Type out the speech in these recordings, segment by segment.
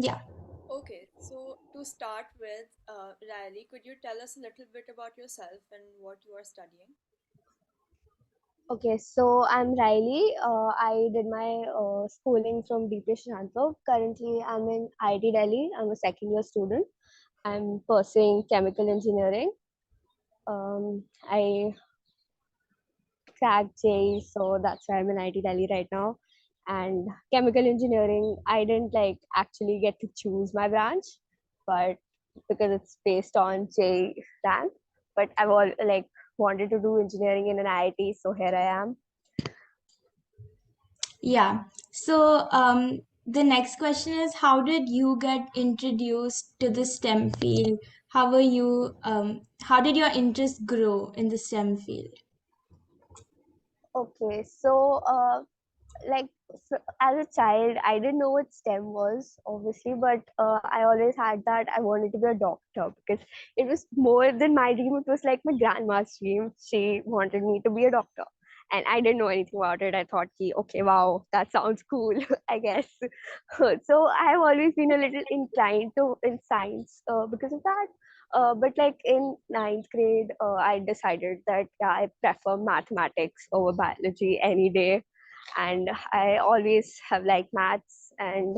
Yeah. Okay, so to start with, Riley, could you tell us a little bit about yourself and what you are studying? Okay, so I'm Riley. I did my schooling from DP Shantov. Currently, I'm in IIT Delhi. I'm a second year student. I'm pursuing chemical engineering. I cracked JEE, so that's why I'm in IIT Delhi right now. And chemical engineering, I didn't like actually get to choose my branch, but because it's based on JEE rank. But I've all like wanted to do engineering in an IIT, so here I am. Yeah. So, the next question is, how did you get introduced to the STEM field? How did your interest grow in the STEM field? Okay, so like as a child, I didn't know what STEM was, obviously, but I always had that I wanted to be a doctor because it was more than my dream. It was like my grandma's dream. She wanted me to be a doctor. And I didn't know anything about it. I thought, okay, wow, that sounds cool, I guess. So I've always been a little inclined to in science because of that. But like in ninth grade, I decided that yeah, I prefer mathematics over biology any day, and I always have liked maths. And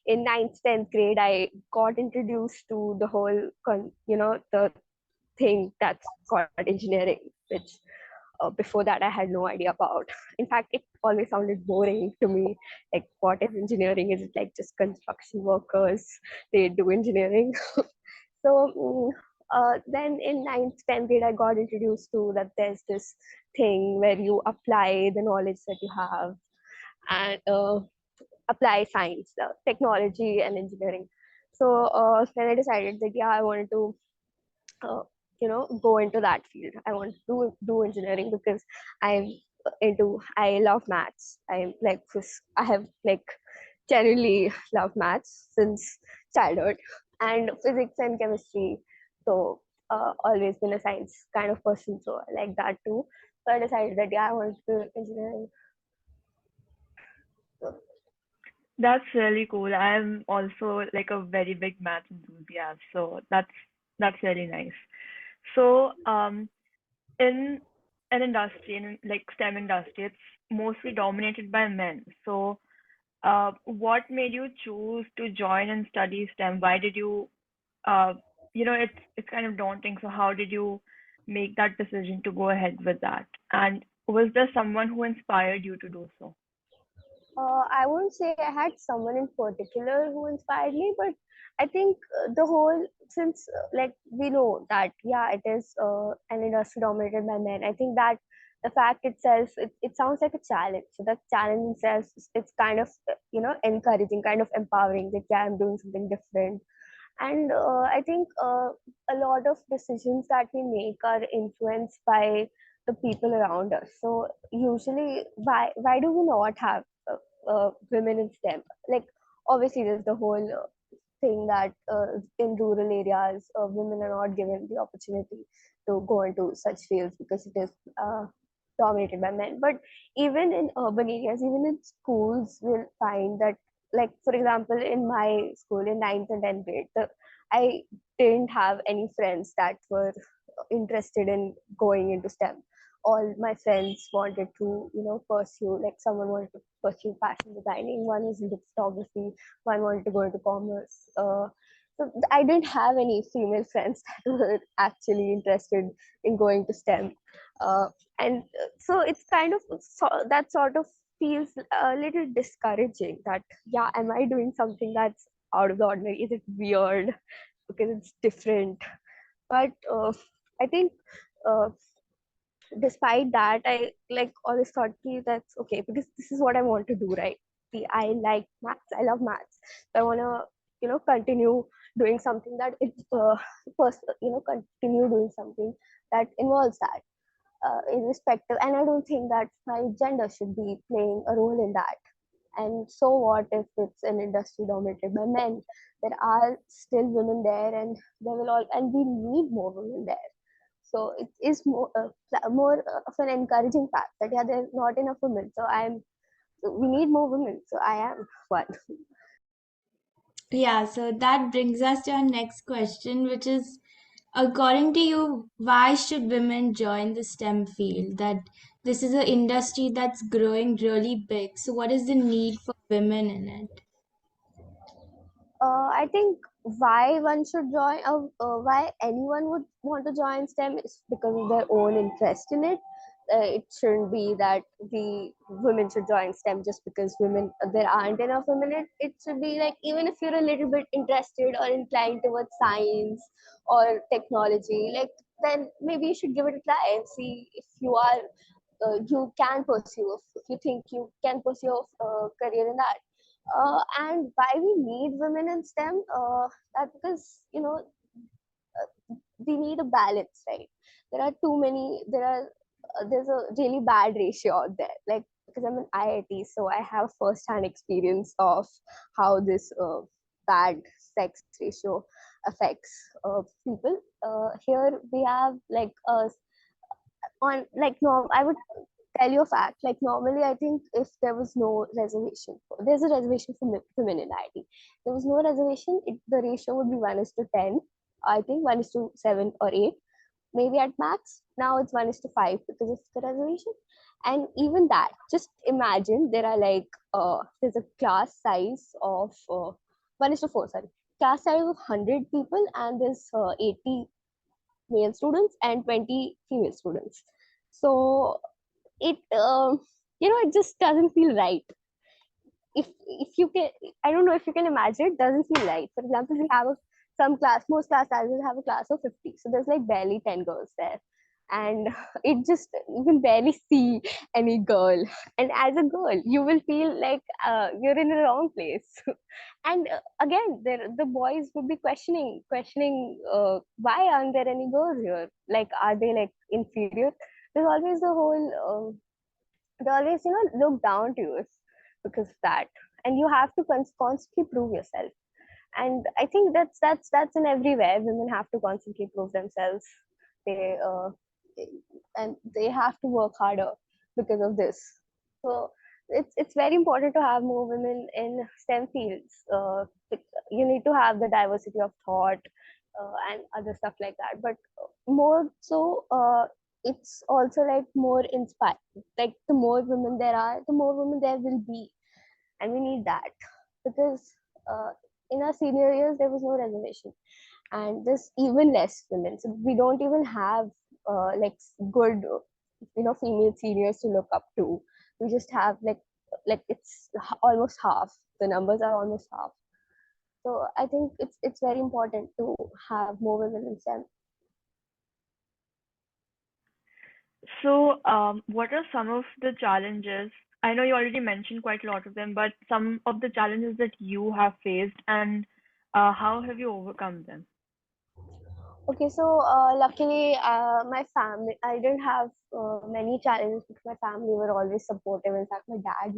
in ninth, 10th grade, I got introduced to the whole, the thing that's called engineering, which before that I had no idea about. In fact, it always sounded boring to me. Like, what is engineering? Is it like just construction workers? They do engineering. So then in ninth, 10th grade, I got introduced to that there's this thing where you apply the knowledge that you have and apply science, technology, and engineering. So then I decided that yeah, I wanted to, uh, go into that field. I want to do engineering because I'm I love maths. I have like generally loved maths since childhood, and physics and chemistry. So always been a science kind of person. So I like that too. So I decided that yeah, I want to do engineering. So, That's really cool. I'm also like a very big math enthusiast, so that's really nice. So, in an industry, in like STEM industry, it's mostly dominated by men. So, what made you choose to join and study STEM? Why did you, uh, it's kind of daunting. So, how did you make that decision to go ahead with that? And was there someone who inspired you to do so? I wouldn't say I had someone in particular who inspired me, but I think the whole, since like we know that yeah, it is an industry dominated by men. I think that the fact itself, it sounds like a challenge. So that challenge itself, it's kind of encouraging, kind of empowering. That yeah, I'm doing something different. And I think a lot of decisions that we make are influenced by the people around us. So usually, why do we not have women in STEM? Like, obviously, there's the whole thing that in rural areas, women are not given the opportunity to go into such fields because it is dominated by men. But even in urban areas, even in schools, we'll find that, like, for example, in my school in ninth and 10th grade, I didn't have any friends that were interested in going into STEM. All my friends wanted to, pursue, like, someone wanted to pursue fashion designing, one was into photography, one wanted to go into commerce. So I didn't have any female friends that were actually interested in going to STEM. Uh, and so it's kind of that sort of feels a little discouraging that, yeah, am I doing something that's out of the ordinary? Is it weird because it's different? But I think uh, despite that, I like always thought, "Okay, that's okay because this is what I want to do, right? See, I like maths. I love maths. So I want to, continue doing something that continue doing something that involves that, irrespective. And I don't think that my gender should be playing a role in that. And so what if it's an industry dominated by men? There are still women there, and there will all, and we need more women there. So it is more of an encouraging fact that yeah, there's not enough women. So we need more women. So I am one. Yeah, so that brings us to our next question, which is, according to you, why should women join the STEM field? That this is an industry that's growing really big. So, what is the need for women in it? I think why one should join, why anyone would want to join STEM is because of their own interest in it. It shouldn't be that the women should join STEM just because women there aren't enough women. It should be like even if you're a little bit interested or inclined towards science or technology, like then maybe you should give it a try and see if you can pursue if you think you can pursue a career in that. And why we need women in STEM? That because we need a balance, right? There are too many. There's a really bad ratio out there. Like because I'm an IIT, so I have first-hand experience of how this bad sex ratio affects people. Here we have like on like no, I would tell you a fact. Like normally, I think if there was no reservation, there's a reservation for women in IT. There was no reservation. The ratio would be 1:10. I think 1:7 or 8, maybe at max. Now it's 1:5 because of the reservation. And even that, just imagine there are like there's a class size of 1:4. Sorry, class size of 100 people, and there's 80 male students and 20 female students. So it it just doesn't feel right. If you can, I don't know if you can imagine, it doesn't feel right. For example, we have some class, most class sizes have a class of 50, so there's like barely 10 girls there, and it just, you can barely see any girl, and as a girl you will feel like you're in the wrong place. And again, the boys would be questioning why aren't there any girls here, like are they like inferior? There's always the whole they always look down to you because of that, and you have to constantly prove yourself. And I think that's in everywhere. Women have to constantly prove themselves. They and they have to work harder because of this. So it's very important to have more women in STEM fields. You need to have the diversity of thought and other stuff like that, but more so it's also like more inspired. Like the more women there are, the more women there will be, and we need that because uh, in our senior years there was no reservation, and there's even less women, so we don't even have like good female seniors to look up to. We just have like it's almost half. The numbers are almost half. So I think it's very important to have more women in STEM. So, what are some of the challenges? I know you already mentioned quite a lot of them, but some of the challenges that you have faced, and how have you overcome them? Okay, so luckily, my family, I didn't have many challenges because my family were always supportive. In fact, my dad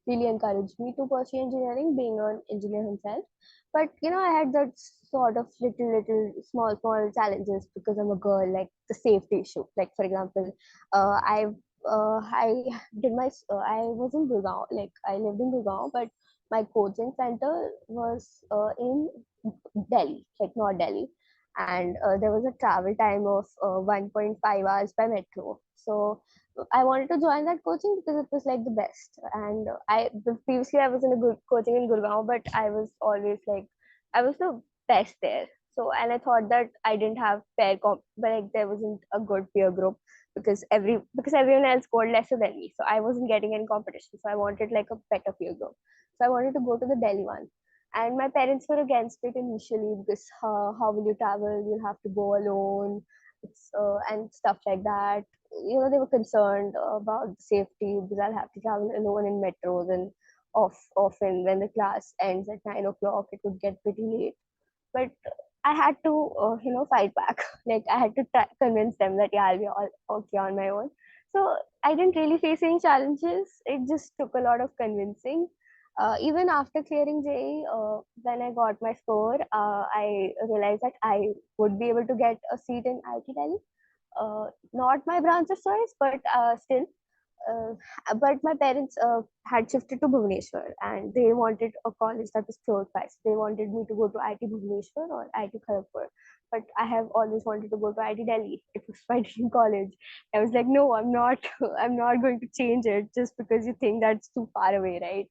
really encouraged me to pursue engineering, being an engineer himself. But I had that sort of small challenges because I'm a girl, like the safety issue. Like for example, I I was in Gurgaon, like I lived in Gurgaon, but my coaching center was in Delhi, like North Delhi, and there was a travel time of 1.5 hours by metro. So I wanted to join that coaching because it was like the best. And previously I was in a good coaching in Gurgaon, but I was always like I was the best there. So and I thought that I didn't have but like there wasn't a good peer group because everyone else scored lesser than me. So I wasn't getting any competition. So I wanted like a better peer group. So I wanted to go to the Delhi one, and my parents were against it initially because how will you travel, you'll have to go alone, and stuff like that. They were concerned about the safety because I'll have to travel alone in metros, and often when the class ends at 9 o'clock it would get pretty late. But I had to fight back. Like I had to convince them that yeah, I'll be all okay on my own. So I didn't really face any challenges. It just took a lot of convincing. Even after clearing JE, when I got my score, I realized that I would be able to get a seat in IT Delhi. Not my branch of choice, but still, uh, but my parents had shifted to Bhubaneswar, and they wanted a college that was close by. So they wanted me to go to IT Bhubaneswar or IT Kharagpur. But I have always wanted to go to IT Delhi. It was my dream college. I was like, no, I'm not. I'm not going to change it just because you think that's too far away, right?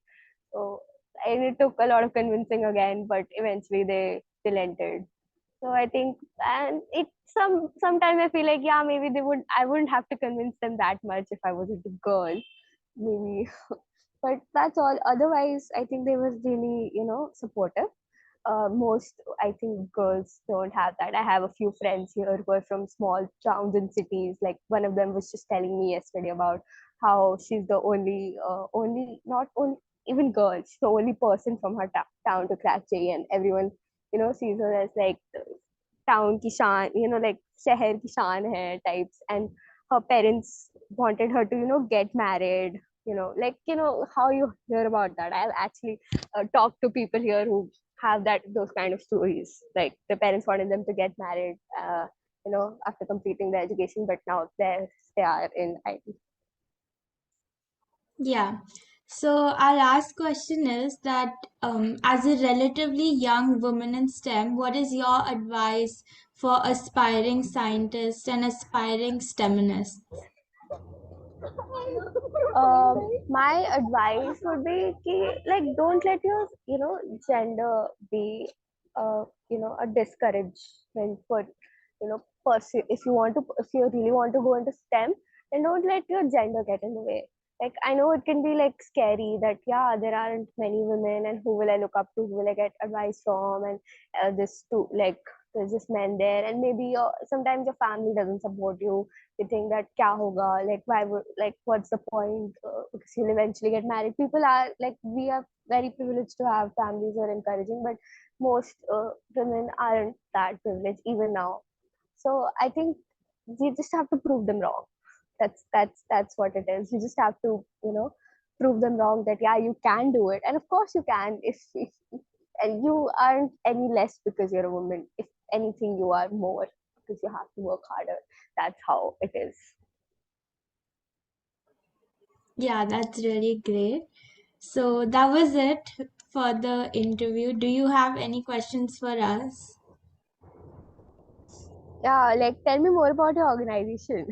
So, and it took a lot of convincing again, but eventually they relented. So I think, and it sometimes I feel like, yeah, maybe they would I wouldn't have to convince them that much if I wasn't a girl, maybe. But that's all. Otherwise, I think they was really, supportive. Most, I think, girls don't have that. I have a few friends here who are from small towns and cities. Like one of them was just telling me yesterday about how she's the only, not only, even girl, she's the only person from her town to crack J, and everyone, sees her as like town ki shaan, like शहर की शान hai types. And her parents wanted her to, get married. Like, how you hear about that. I've actually talked to people here who have those kind of stories. Like the parents wanted them to get married, after completing their education, but now they are in IT. Yeah. So our last question is that as a relatively young woman in STEM, what is your advice for aspiring scientists and aspiring STEMists? My advice would be like, don't let your gender be a discouragement for pursue. If you really want to go into STEM, then don't let your gender get in the way. Like, I know it can be like scary that, yeah, there aren't many women, and who will I look up to, who will I get advice from, and this too, like, there's just men there, and maybe sometimes your family doesn't support you. You think that kya hoga, like, why would, like, what's the point, because you'll eventually get married. People are like, we are very privileged to have families who are encouraging, but most women aren't that privileged even now. So I think you just have to prove them wrong. That's what it is. You just have to, prove them wrong that, yeah, you can do it. And of course you can, if and you aren't any less because you're a woman. If anything, you are more because you have to work harder. That's how it is. Yeah, that's really great. So that was it for the interview. Do you have any questions for us? Yeah, like, tell me more about your organization.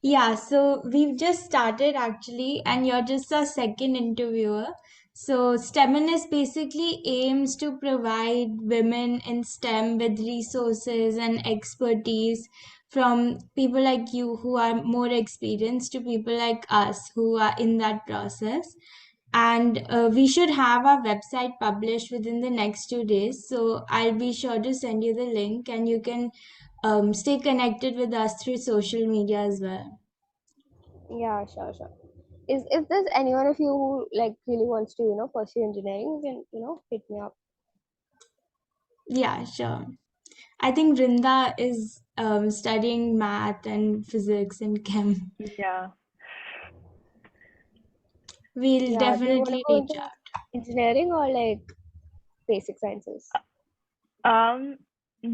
Yeah, so we've just started actually, and you're just our second interviewer. So, STEMinist basically aims to provide women in STEM with resources and expertise from people like you who are more experienced to people like us who are in that process. And we should have our website published within the next 2 days. So, I'll be sure to send you the link, and you can stay connected with us through social media as well. Yeah, sure, sure. Is If there's anyone of you who, like, really wants to, pursue engineering, you can, hit me up. Yeah, sure. I think Rinda is studying math and physics and chem. Yeah. We'll Yeah, do you want to definitely go reach into out. engineering or like basic sciences? Um,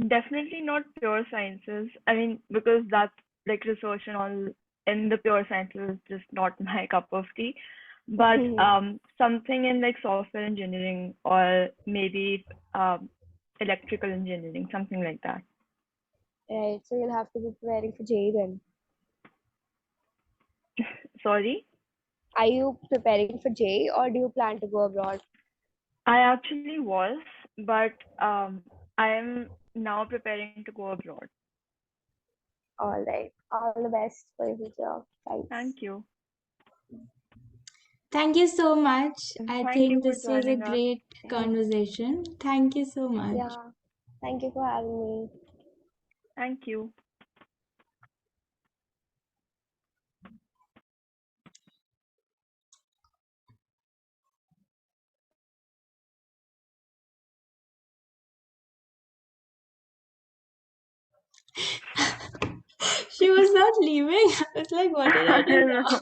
Definitely not pure sciences. I mean, because that's like research and all in the pure sciences is just not my cup of tea. But something in like software engineering or maybe electrical engineering, something like that. Right, so you'll have to be preparing for JEE then. Sorry, Are you preparing for JEE or do you plan to go abroad? I actually was, but I am now preparing to go abroad. All right. All the best for your future. Thanks. Thank you. Thank you so much. I Thank you think for this was a joining us. great conversation. Thank you so much. Yeah. Thank you for having me. Thank you. She was not leaving. I was like, what did I I do don't now? know.